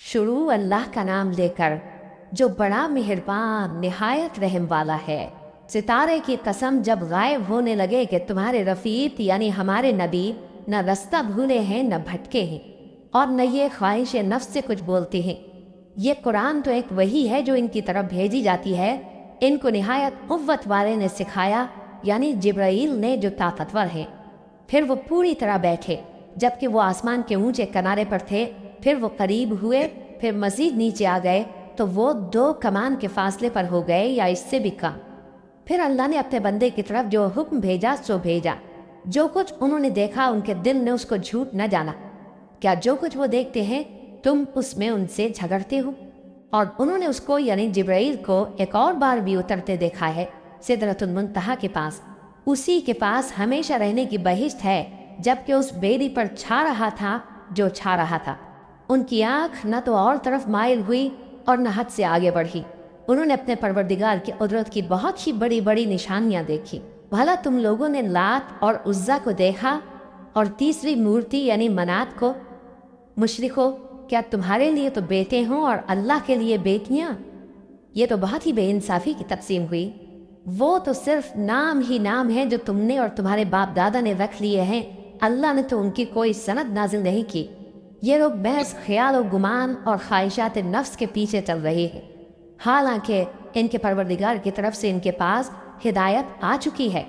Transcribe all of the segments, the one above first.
शुरू अल्लाह का नाम लेकर जो बड़ा मेहरबान निहायत रहम वाला है। सितारे की कसम जब गायब होने लगे कि तुम्हारे रफीक यानी हमारे नबी न रास्ता भूले हैं न भटके हैं और न ये ख्वाहिश नफ्स से कुछ बोलते हैं। ये कुरान तो एक वही है जो इनकी तरफ भेजी जाती है। इनको निहायत कुव्वत वाले ने सिखाया यानी जिब्राइल ने जो ताकतवर है। फिर वो पूरी तरह बैठे जबकि वो आसमान के ऊंचे किनारे पर थे। फिर वो करीब हुए, फिर मजीद नीचे आ गए तो वो 2 कमान के फासले पर हो गए या इससे भी कम। फिर अल्लाह ने अपने बंदे की तरफ जो हुक्म भेजा सो भेजा। जो कुछ उन्होंने देखा उनके दिल ने उसको झूठ न जाना। क्या जो कुछ वो देखते हैं तुम उसमें उनसे झगड़ते हो? और उन्होंने उसको यानी जिब्राइल को एक और बार भी उतरते देखा है सिदरतुल मुंतहा के पास। उसी के पास हमेशा रहने की बहिश्त है जबकि उस बेरी पर छा रहा था जो छा रहा था। उनकी आंख न तो और तरफ माइल हुई और न हद से आगे बढ़ी। उन्होंने अपने परवरदिगार की कुदरत की बहुत ही बड़ी बड़ी निशानियां देखी। भला तुम लोगों ने लात और उज्जा को देखा और तीसरी मूर्ति यानी मनात को? मुशरिको, क्या तुम्हारे लिए तो बेटे हों और अल्लाह के लिए बेटियां? ये तो बहुत ही बेइंसाफी की तकसीम हुई। वो तो सिर्फ नाम ही नाम है जो तुमने और तुम्हारे बाप दादा ने रख लिए हैं। अल्लाह ने तो उनकी कोई सनद नाजिल नहीं की। ये लोग बहस ख्याल और गुमान और ख्वाहिशात नफ्स के पीछे चल रहे हैं, हालांकि इनके परवरदिगार की तरफ से इनके पास हिदायत आ चुकी है।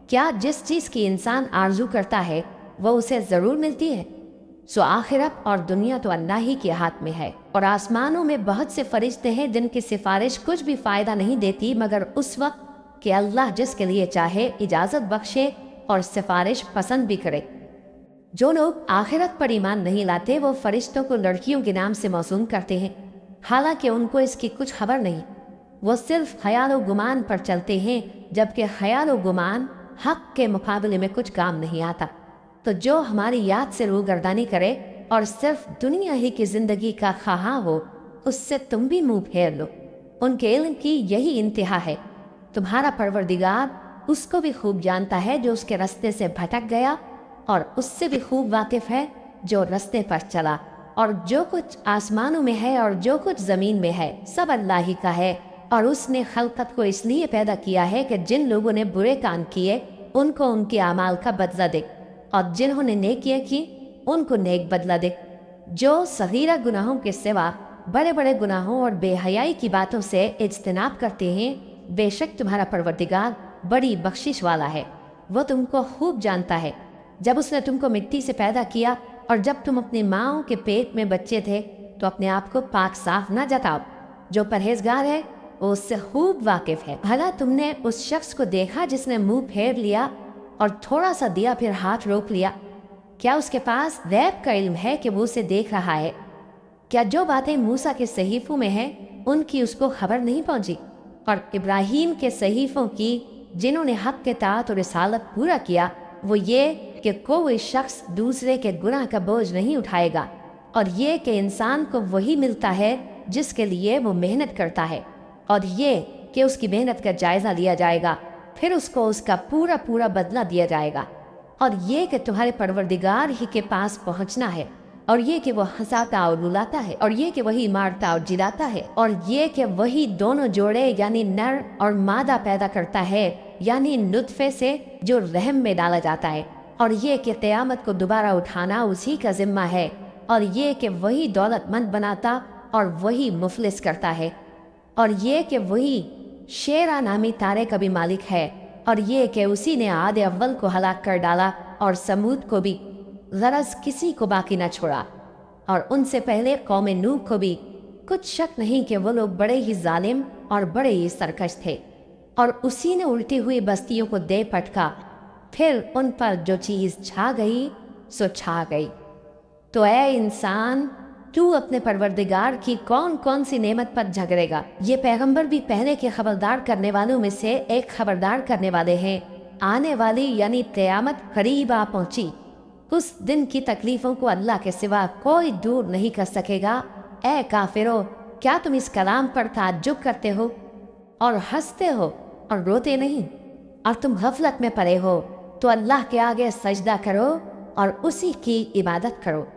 क्या जिस चीज़ की इंसान आरजू करता है वह उसे ज़रूर मिलती है? सो आखिरत और दुनिया तो अल्लाह ही के हाथ में है। और आसमानों में बहुत से फरिश्ते हैं जिनकी सिफारिश कुछ भी फ़ायदा नहीं देती मगर उस वक्त कि अल्लाह जिसके लिए चाहे इजाज़त बख्शे और सिफारिश पसंद भी करे। जो लोग आखिरत पर ईमान नहीं लाते वो फरिश्तों को लड़कियों के नाम से मौसूम करते हैं, हालांकि उनको इसकी कुछ खबर नहीं। वो सिर्फ ख्याल और गुमान पर चलते हैं जबकि ख्याल और गुमान हक के मुकाबले में कुछ काम नहीं आता। तो जो हमारी याद से रूगर्दानी करे और सिर्फ दुनिया ही की जिंदगी का ख्वाहा हो उससे तुम भी मुंह फेर लो। उनके इल्म की यही इंतहा है। तुम्हारा परवरदिगार उसको भी खूब जानता है जो उसके रास्ते से भटक गया और उससे भी खूब वाकिफ है जो रास्ते पर चला। और जो कुछ आसमानों में है और जो कुछ ज़मीन में है सब अल्लाह ही का है। और उसने खल्कत को इसलिए पैदा किया है कि जिन लोगों ने बुरे काम किए उनको उनके अमाल का बदला दे और जिन्होंने नेकियां की उनको नेक बदला दे। जो सगीरा गुनाहों के सिवा बड़े बड़े गुनाहों और बेहयाई की बातों से इज्तनाब करते हैं, बेशक तुम्हारा परवरदिगार बड़ी बख्शिश वाला है। वो तुमको खूब जानता है। जब उसने तुमको मिट्टी से पैदा किया और जब तुम अपनी माँओं के पेट में बच्चे थे तो अपने आप को पाक साफ न जताओ। जो परहेजगार है वो उससे खूब वाकिफ है। भला तुमने उस शख्स को देखा जिसने मुंह फेर लिया और थोड़ा सा दिया फिर हाथ रोक लिया? क्या उसके पास गैब का इल्म है कि वो उसे देख रहा है? क्या जो बातें मूसा के सहीफों में हैं उनकी उसको खबर नहीं पहुंची? और इब्राहीम के सहीफों की जिन्होंने हक के तात और रिसालत पूरा किया वो ये कि कोई शख्स दूसरे के गुनाह का बोझ नहीं उठाएगा और ये कि इंसान को वही मिलता है जिसके लिए वो मेहनत करता है और ये कि उसकी मेहनत का जायज़ा लिया जाएगा फिर उसको उसका पूरा पूरा बदला दिया जाएगा। और ये कि तुम्हारे परवरदिगार ही के पास पहुंचना है और ये कि वो हंसाता और रुलाता है और ये कि वही मारता और जिलाता है और ये कि वही दोनों जोड़े यानी नर और मादा पैदा करता है यानी नुत्फे से जो रहम में डाला जाता है और ये कि क़यामत को दोबारा उठाना उसी का जिम्मा है और ये कि वही दौलतमंद बनाता और वही मुफलिस करता है और ये कि वही शेरा नामी तारे का भी मालिक है और ये कि उसी ने आदे अव्वल को हलाक कर डाला और समूद को भी गरज किसी को बाकी न छोड़ा और उनसे पहले कौम नूह को भी। कुछ शक नहीं कि वो लोग बड़े ही जालिम और बड़े ही सरकश थे और उसी ने उल्टी हुई बस्तियों को दे पटका। फिर उन पर जो चीज़ छा गई सो छा गई। तो ऐ इंसान, तू अपने परवरदिगार की कौन कौन सी नेमत पर झगड़ेगा? ये पैगंबर भी पहले के खबरदार करने वालों में से एक खबरदार करने वाले हैं। आने वाली यानी क़यामत करीब आ पहुंची। उस दिन की तकलीफों को अल्लाह के सिवा कोई दूर नहीं कर सकेगा। ऐ काफिरो, क्या तुम इस कलाम पर ताज्जुब करते हो और हंसते हो और रोते नहीं? और तुम गफलत में पड़े हो तो अल्लाह के आगे सजदा करो और उसी की इबादत करो।